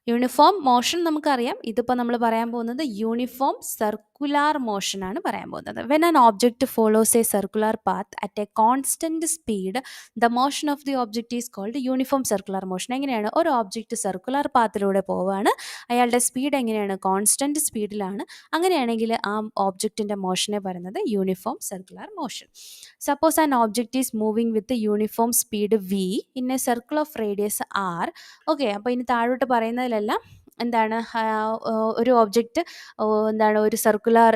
Uniform motion നമുക്കറിയാം. ഇതിപ്പോൾ നമ്മൾ പറയാൻ പോകുന്നത് യൂണിഫോം സർക്കുലാർ മോഷനാണ് പറയാൻ പോകുന്നത്. When an object follows a circular path at a constant speed the motion of the object is called uniform circular motion. എങ്ങനെയാണ്? ഒരു ഓബ്ജക്റ്റ് സർക്കുലർ പാത്തിലൂടെ പോവുകയാണ്, അയാളുടെ സ്പീഡ് എങ്ങനെയാണ്? കോൺസ്റ്റൻറ്റ് സ്പീഡിലാണ്. അങ്ങനെയാണെങ്കിൽ ആ ഓബ്ജക്റ്റിൻ്റെ മോഷനെ പറയുന്നത് uniform circular motion. Suppose an object is moving with uniform speed v in a circle of radius r. Okay, അപ്പോൾ ഇനി താഴോട്ട് പറയുന്നതിലെല്ലാം എന്താണ്, ഒരു ഓബ്ജക്റ്റ് എന്താണ് ഒരു സർക്കുലർ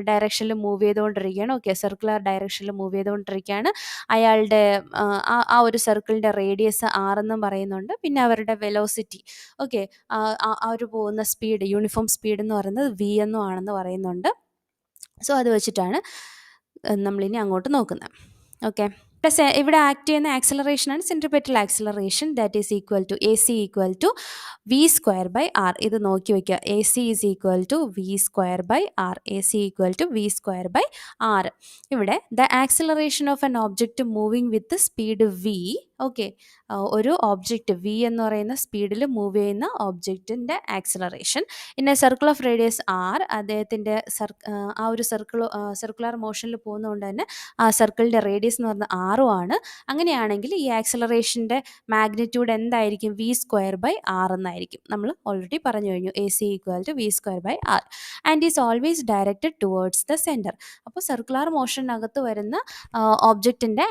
ഡയറക്ഷനിൽ മൂവ് ചെയ്തുകൊണ്ടിരിക്കുകയാണ്. ഓക്കെ, സർക്കുലർ ഡയറക്ഷനിൽ മൂവ് ചെയ്തുകൊണ്ടിരിക്കുകയാണ്. അയാളുടെ ആ ഒരു സർക്കിളിൻ്റെ റേഡിയസ് ആർ എന്നും പറയുന്നുണ്ട്. പിന്നെ അവരുടെ വെലോസിറ്റി, ഓക്കെ, ആ ഒരു പോകുന്ന സ്പീഡ്, യൂണിഫോം സ്പീഡ് എന്ന് പറയുന്നത് വി എന്നും ആണെന്ന് പറയുന്നുണ്ട്. സോ അത് വെച്ചിട്ടാണ് നമ്മളിനി അങ്ങോട്ട് നോക്കുന്നത്. ഓക്കെ, ഇവിടെ ആക്ട് ചെയ്യുന്ന ആക്സിലറേഷനാണ് centripetal acceleration. That is equal to a c equal to v square by r. ഇത് നോക്കി വയ്ക്കുക. A c is equal to v square by r. A c equal to v square by r. ഇവിടെ the acceleration of an object moving with speed v. Okay, ഒരു object v എന്ന് പറയുന്ന സ്പീഡിൽ move ചെയ്യുന്ന ഓബ്ജക്റ്റിൻ്റെ acceleration in a circle of radius r. അദ്ദേഹത്തിൻ്റെ ആ ഒരു സർക്കുലർ മോഷനിൽ പോകുന്നതുകൊണ്ട് തന്നെ ആ സർക്കിളിൻ്റെ റേഡിയസ് എന്ന് പറയുന്നത് ആറും ആണ്. അങ്ങനെയാണെങ്കിൽ ഈ ആക്സിലറേഷൻ്റെ മാഗ്നിറ്റ്യൂഡ് എന്തായിരിക്കും? വി സ്ക്വയർ ബൈ ആർ എന്നായിരിക്കും. നമ്മൾ ഓൾറെഡി പറഞ്ഞു കഴിഞ്ഞു. A c equal to v square by r and is always directed towards the centre. അപ്പോൾ സർക്കുലർ മോഷനകത്ത് വരുന്ന ഓബ്ജക്റ്റിൻ്റെ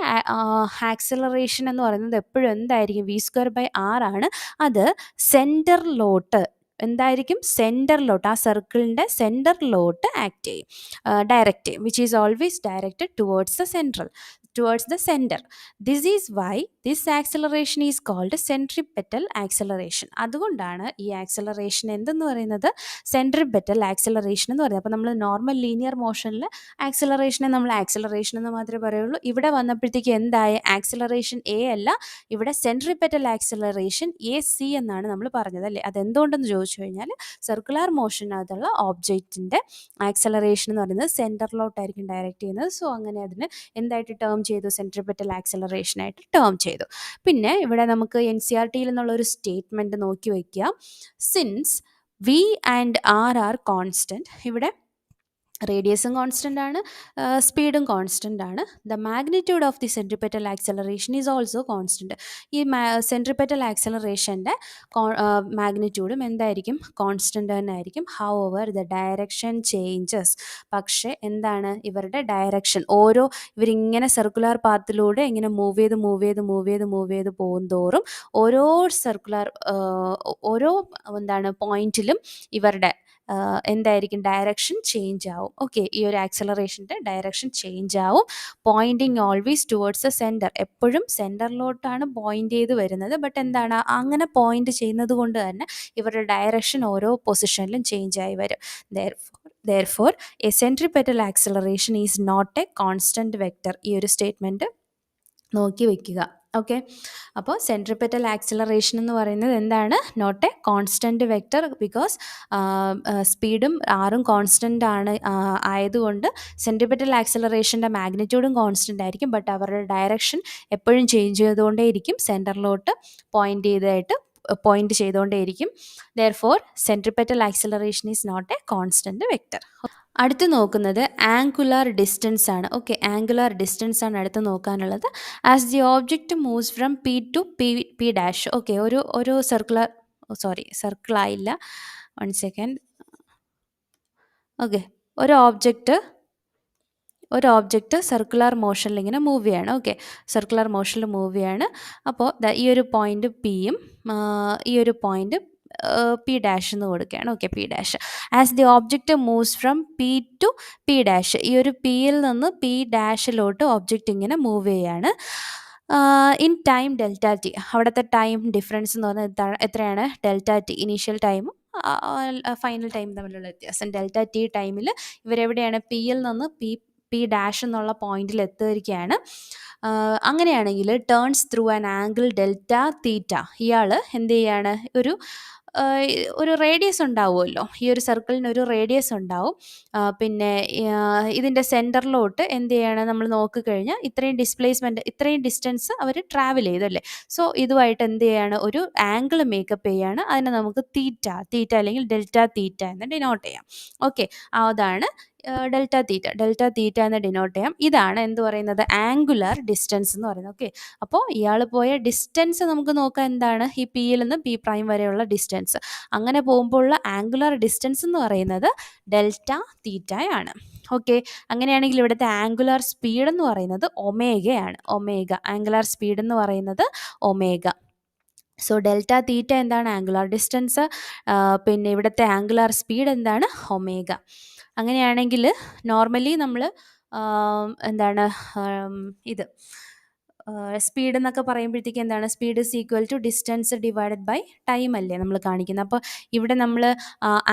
ആക്സിലറേഷൻ എന്ന് പറയുന്നത് എപ്പോഴും എന്തായിരിക്കും? വി സ്ക്വയർ ബൈ ആർ ആണ്. അത് സെൻറ്ററിലോട്ട് എന്തായിരിക്കും? സെൻറ്ററിലോട്ട്, ആ സർക്കിളിൻ്റെ സെൻറ്ററിലോട്ട് ആക്ട് ചെയ്യും, ഡയറക്റ്റ് ചെയ്യും. Which is always directed towards the central, towards the centre. This is why this acceleration is called centripetal acceleration. അതുകൊണ്ടാണ് ഈ ആക്സിലറേഷൻ എന്തെന്ന് പറയുന്നത്? സെൻട്രിപെറ്റൽ ആക്സിലറേഷൻ എന്ന് പറയുന്നത്. അപ്പോൾ നമ്മൾ നോർമൽ ലീനിയർ മോഷനിൽ ആക്സിലറേഷനെ നമ്മൾ ആക്സിലറേഷൻ എന്ന് മാത്രമേ പറയുള്ളൂ. ഇവിടെ വന്നപ്പോഴത്തേക്ക് എന്തായി? ആക്സിലറേഷൻ എ അല്ല, ഇവിടെ സെൻട്രിപെറ്റൽ ആക്സിലറേഷൻ എ സി എന്നാണ് നമ്മൾ പറഞ്ഞത് അല്ലേ? അതെന്തുകൊണ്ടെന്ന് ചോദിച്ചു കഴിഞ്ഞാൽ സർക്കുലർ മോഷനകത്തുള്ള ഓബ്ജക്റ്റിൻ്റെ ആക്സിലറേഷൻ എന്ന് പറയുന്നത് സെൻറ്ററിലോട്ടായിരിക്കും ഡയറക്റ്റ് ചെയ്യുന്നത്. സോ അങ്ങനെ അതിന് എന്തായിട്ട് ടേം ചെയ്തു? സെൻട്രിപെറ്റൽ ആക്സിലറേഷൻ ആയിട്ട് ടേം ചെയ്തു. പിന്നെ ഇവിടെ നമുക്ക് എൻ സി ആർ ടിയിൽ നിന്നുള്ളൊരു സ്റ്റേറ്റ്മെൻറ്റ് നോക്കി വയ്ക്കുക. Since v and r are constant, ഇവിടെ റേഡിയസും കോൺസ്റ്റൻ്റ് ആണ്, സ്പീഡും കോൺസ്റ്റൻ്റ് ആണ്. The magnitude of the centripetal acceleration is also constant. ഈ സെൻട്രിപെറ്റൽ ആക്സിലറേഷൻ്റെ മാഗ്നിറ്റ്യൂഡും എന്തായിരിക്കും? കോൺസ്റ്റൻ്റ് തന്നെ ആയിരിക്കും. However the direction changes. പക്ഷേ എന്താണ്? ഇവരുടെ ഡയറക്ഷൻ ഇവരിങ്ങനെ സർക്കുലർ പാത്തിലൂടെ ഇങ്ങനെ മൂവ് ചെയ്ത് പോകും തോറും ഓരോ പോയിന്റിലും ഇവരുടെ എന്തായിരിക്കും? ഡയറക്ഷൻ ചേഞ്ച് ആവും. ഓക്കെ, ഈ ഒരു ആക്സിലറേഷൻ്റെ ഡയറക്ഷൻ ചേഞ്ച് ആവും. Pointing always towards A centre. എപ്പോഴും സെൻറ്ററിലോട്ടാണ് പോയിൻ്റ് ചെയ്ത് വരുന്നത്. ബട്ട് എന്താണ്? അങ്ങനെ പോയിൻ്റ് ചെയ്യുന്നത് കൊണ്ട് തന്നെ ഇവരുടെ ഡയറക്ഷൻ ഓരോ പൊസിഷനിലും ചേഞ്ച് ആയി വരും. Therefore, a centripetal acceleration is not a constant vector. ഈ ഒരു സ്റ്റേറ്റ്മെൻറ്റ് നോക്കി വയ്ക്കുക. ഓക്കെ, അപ്പോൾ സെൻട്രിപെറ്റൽ ആക്സിലറേഷൻ എന്ന് പറയുന്നത് എന്താണ്? Not a constant vector. Because സ്പീഡും ആറും കോൺസ്റ്റൻ്റ് ആണ് ആയതുകൊണ്ട് സെൻട്രിപെറ്റൽ ആക്സിലറേഷൻ്റെ മാഗ്നിറ്റ്യൂഡും കോൺസ്റ്റൻ്റ് ആയിരിക്കും. ബട്ട് അവരുടെ ഡയറക്ഷൻ എപ്പോഴും ചേഞ്ച് ചെയ്തുകൊണ്ടേയിരിക്കും, സെൻറ്ററിലോട്ട് പോയിൻ്റ് ചെയ്തുകൊണ്ടേയിരിക്കും. Therefore, centripetal acceleration is not a constant vector. അടുത്ത് നോക്കുന്നത് ആംഗുലാർ ഡിസ്റ്റൻസ് ആണ്. ഓക്കെ, ആംഗുലാർ ഡിസ്റ്റൻസ് ആണ് അടുത്ത് നോക്കാനുള്ളത്. As the object moves from P to P dash. Okay, ഒരു സർക്കിളായില്ല, 1 സെക്കൻഡ്. ഓക്കെ, ഒരു ഓബ്ജക്റ്റ് സർക്കുലർ മോഷനിൽ ഇങ്ങനെ മൂവ് ചെയ്യാണ്. ഓക്കെ, സർക്കുലർ മോഷനിൽ മൂവ് ചെയ്യാണ്. അപ്പോൾ ഈ ഒരു പോയിൻ്റ് പിയും ഈ ഒരു പോയിൻ്റ് പി ഡാഷ് എന്ന് കൊടുക്കുകയാണ്. ഓക്കെ, P dash. As the object moves from P to P dash. ഈ ഒരു പിയിൽ നിന്ന് പി ഡാഷിലോട്ട് ഓബ്ജക്റ്റ് ഇങ്ങനെ മൂവ് ചെയ്യാണ്. In time delta t. അവിടുത്തെ ടൈം ഡിഫറൻസ് എന്ന് പറഞ്ഞാൽ എത്രയാണ്? ഡെൽറ്റ ടി, ഇനീഷ്യൽ ടൈമും ഫൈനൽ ടൈം തമ്മിലുള്ള വ്യത്യാസം. ഡെൽറ്റ ടി ടൈമിൽ ഇവരെവിടെയാണ്? പിയിൽ നിന്ന് പി ഡാഷ് എന്നുള്ള പോയിന്റിൽ എത്തിയിരിക്കുകയാണ്. അങ്ങനെയാണെങ്കിൽ turns through an angle delta തീറ്റ. ഇയാൾ എന്ത് ചെയ്യാണ്? ഒരു ഒരു റേഡിയസ് ഉണ്ടാവുമല്ലോ, ഈ ഒരു സർക്കിളിന് ഒരു റേഡിയസ് ഉണ്ടാവും. പിന്നെ ഇതിൻ്റെ സെൻറ്ററിലോട്ട് എന്ത് ചെയ്യണം, നമ്മൾ നോക്കിക്കഴിഞ്ഞാൽ ഇത്രയും ഡിസ്പ്ലേസ്മെൻറ്റ്, ഇത്രയും ഡിസ്റ്റൻസ് അവർ ട്രാവൽ ചെയ്തു അല്ലേ. സോ ഇതുമായിട്ട് എന്ത് ചെയ്യാണ്, ഒരു ആംഗിൾ മേക്കപ്പ് ചെയ്യാണ്. അതിനെ നമുക്ക് തീറ്റ അല്ലെങ്കിൽ ഡെൽറ്റ തീറ്റ എന്ന് ഡിനോട്ട് ചെയ്യാം. ഓക്കെ, അതാണ് ഡെൽറ്റ തീറ്റ എന്ന് ഡിനോട്ട് ചെയ്യാം. ഇതാണ് എന്ത് പറയുന്നത്, ആംഗുലർ ഡിസ്റ്റൻസ് എന്ന് പറയുന്നത്. ഓക്കെ, അപ്പോൾ ഇയാൾ പോയ ഡിസ്റ്റൻസ് നമുക്ക് നോക്കാം, എന്താണ് ഈ പിയിൽ നിന്ന് പി പ്രൈം വരെയുള്ള ഡിസ്റ്റൻസ്. അങ്ങനെ പോകുമ്പോഴുള്ള ആംഗുലർ ഡിസ്റ്റൻസ് എന്ന് പറയുന്നത് ഡെൽറ്റ തീറ്റയാണ്. ഓക്കെ, അങ്ങനെയാണെങ്കിൽ ഇവിടുത്തെ ആംഗുലർ സ്പീഡ് എന്ന് പറയുന്നത് ഒമേഗയാണ്. ആംഗുലർ സ്പീഡ് എന്ന് പറയുന്നത് ഒമേഗ. സോ ഡെൽറ്റ തീറ്റ എന്താണ്, ആംഗുലർ ഡിസ്റ്റൻസ്. പിന്നെ ഇവിടുത്തെ ആംഗുലർ സ്പീഡ് എന്താണ്, ഒമേഗ. അങ്ങനെയാണെങ്കിൽ നോർമലി നമ്മൾ എന്താണ് ഇത് സ്പീഡ് എന്നൊക്കെ പറയുമ്പോഴത്തേക്ക് എന്താണ്, speed is equal to distance divided by time അല്ലേ നമ്മൾ കാണിക്കുന്നത്. അപ്പോൾ ഇവിടെ നമ്മൾ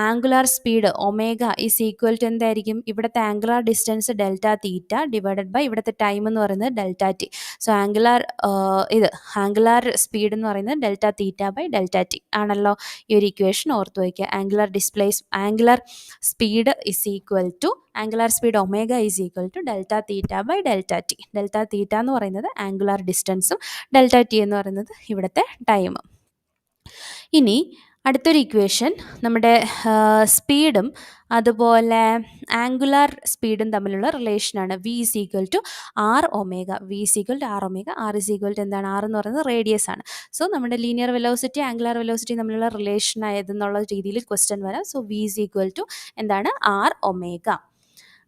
angular speed omega is equal to എന്തായിരിക്കും, ഇവിടുത്തെ angular distance delta theta divided by ഇവിടുത്തെ ടൈം എന്ന് പറയുന്നത് delta t. So angular speed എന്ന് പറയുന്നത് delta theta by delta t ആണല്ലോ. ഈ ഒരു ഇക്വേഷൻ ഓർത്ത് വയ്ക്കുക. Angular speed is equal to angular speed omega is equal to delta theta by delta t. Delta theta എന്ന് പറയുന്നത് ആംഗുലാർ ഡിസ്റ്റൻസും ഡെൽറ്റ ടി എന്ന് പറയുന്നത് ഇവിടുത്തെ ടൈമും. ഇനി അടുത്തൊരു ഇക്വേഷൻ, നമ്മുടെ സ്പീഡും അതുപോലെ ആംഗുലാർ സ്പീഡും തമ്മിലുള്ള റിലേഷനാണ് v is equal to r omega. R is equal to എന്താണ്, ആർ എന്ന് പറയുന്നത് റേഡിയസ് ആണ്. സോ നമ്മുടെ ലീനിയർ വെലോസിറ്റി ആംഗുലാർ വെലോസിറ്റി തമ്മിലുള്ള റിലേഷൻ ആയതെന്നുള്ള രീതിയിൽ ക്വസ്റ്റ്യൻ വരാം. So v is equal to എന്താണ്, ആർ ഒമേഗ.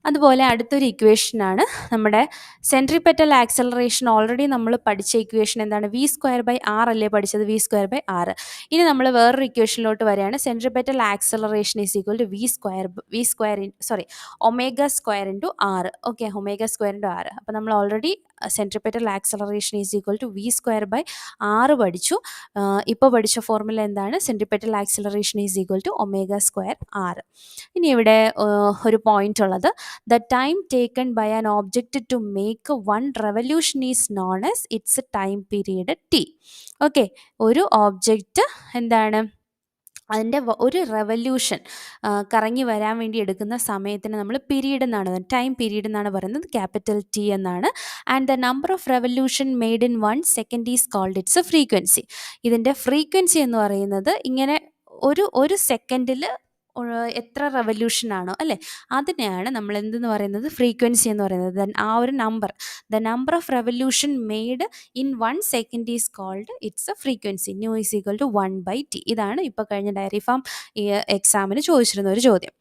അതുപോലെ അടുത്തൊരു ഇക്വേഷനാണ് നമ്മുടെ സെൻട്രിപെറ്റൽ ആക്സലറേഷൻ. ഓൾറെഡി നമ്മൾ പഠിച്ച ഇക്വേഷൻ എന്താണ്, വി സ്ക്വയർ ബൈ ആർ അല്ലേ പഠിച്ചത്, വി സ്ക്വയർ ബൈ ആർ. ഇനി നമ്മൾ വേറൊരു ഇക്വേഷനിലോട്ട് വരികയാണ്. Centripetal acceleration is equal to omega square into r. Okay, omega square into r. അപ്പോൾ നമ്മൾ already centripetal acceleration is equal to v square by r പഠിച്ചു. ഇപ്പോൾ പഠിച്ച ഫോർമുല എന്താണ്, centripetal acceleration is equal to omega square r. ഇനി ഇവിടെ ഒരു point ഉള്ളത്, the time taken by an object to make one revolution is known as its time period t. Okay, ഒരു object എന്താണ്, അതിൻ്റെ ഒരു റെവല്യൂഷൻ കറങ്ങി വരാൻ വേണ്ടി എടുക്കുന്ന സമയത്തിന് നമ്മൾ പീരീഡ് എന്നാണ്, ടൈം പീരീഡ് എന്നാണ് പറയുന്നത്, ക്യാപിറ്റൽ ടി എന്നാണ്. And the number of revolution made in 1 second is called its frequency. ഇതിൻ്റെ ഫ്രീക്വൻസി എന്ന് പറയുന്നത് ഇങ്ങനെ ഒരു സെക്കൻഡിൽ എത്ര റെവല്യൂഷനാണോ അല്ലേ, അതിനെയാണ് നമ്മൾ എന്തെന്ന് പറയുന്നത്, ഫ്രീക്വൻസി എന്ന് പറയുന്നത്. ആ ഒരു the number of revolution made in 1 second is called its a frequency. Nu is equal to 1/t. ഇതാണ് ഇപ്പോൾ കഴിഞ്ഞ ഡയറി ഫാം എക്സാമിന് ചോദിച്ചിരുന്ന ഒരു ചോദ്യം.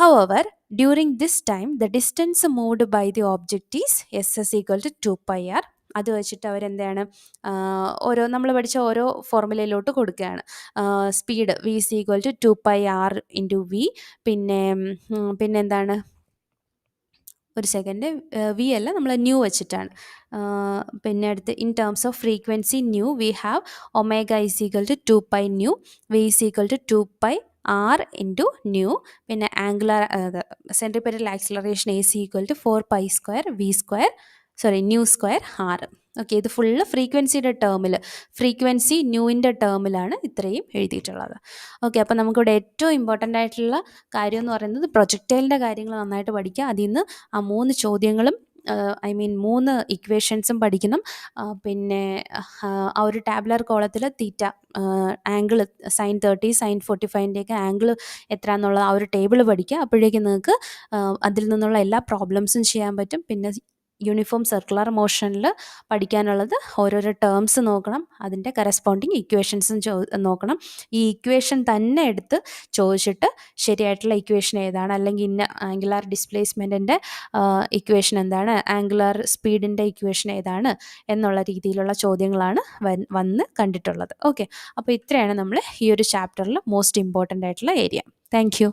However, during this time, the distance moved by the object is s is equal to 2πr. അത് വെച്ചിട്ട് അവരെന്താണ്, നമ്മൾ പഠിച്ച ഓരോ ഫോർമുലയിലോട്ട് കൊടുക്കുകയാണ്. Speed v is equal to 2πr into v. പിന്നെന്താണ്, ഒരു സെക്കൻഡ്, വി അല്ല, നമ്മൾ ന്യൂ വെച്ചിട്ടാണ്. പിന്നെ അടുത്ത് in terms of frequency nu we have omega is equal to 2π nu, v is equal to 2π r into nu. പിന്നെ angular centripetal acceleration is equal to 4π square nu square r. Okay, ഇത് full frequency ന്യൂവിൻ്റെ ടേമിലാണ് ഇത്രയും എഴുതിയിട്ടുള്ളത്. Okay, അപ്പോൾ നമുക്കിവിടെ ഏറ്റവും important ആയിട്ടുള്ള കാര്യം എന്ന് പറയുന്നത് പ്രൊജക്ടൈലിൻ്റെ കാര്യങ്ങൾ നന്നായിട്ട് പഠിക്കുക. അതിൽ നിന്ന് ആ 3 ചോദ്യങ്ങളും 3 ഇക്വേഷൻസും പഠിക്കണം. പിന്നെ ആ ഒരു ടാബുലർ കോളത്തിൽ തീറ്റ ആംഗിൾ sin 30 sin 45ൻ്റെയൊക്കെ ആംഗിൾ എത്ര എന്നുള്ള ആ ഒരു ടേബിൾ പഠിക്കുക. അപ്പോഴേക്കും നിങ്ങൾക്ക് അതിൽ നിന്നുള്ള എല്ലാ പ്രോബ്ലംസും ചെയ്യാൻ പറ്റും. പിന്നെ യൂണിഫോം സർക്കുലർ മോഷനിൽ പഠിക്കാനുള്ളത് ഓരോരോ ടേംസ് നോക്കണം, അതിൻ്റെ കറസ്പോണ്ടിങ് ഇക്വേഷൻസും നോക്കണം. ഈ ഇക്വേഷൻ തന്നെ എടുത്ത് ചോദിച്ചിട്ട് ശരിയായിട്ടുള്ള ഇക്വേഷൻ ഏതാണ്, അല്ലെങ്കിൽ ഇന്ന ആംഗുലാർ ഡിസ്പ്ലേസ്മെൻറ്റിൻ്റെ ഇക്വേഷൻ എന്താണ്, ആംഗുലാർ സ്പീഡിൻ്റെ ഇക്വേഷൻ ഏതാണ് എന്നുള്ള രീതിയിലുള്ള ചോദ്യങ്ങളാണ് വന്ന് കണ്ടിട്ടുള്ളത്. ഓക്കെ, അപ്പോൾ ഇത്രയാണ് നമ്മൾ ഈ ഒരു ചാപ്റ്ററിൽ മോസ്റ്റ് ഇമ്പോർട്ടൻ്റ് ആയിട്ടുള്ള ഏരിയ. Thank you.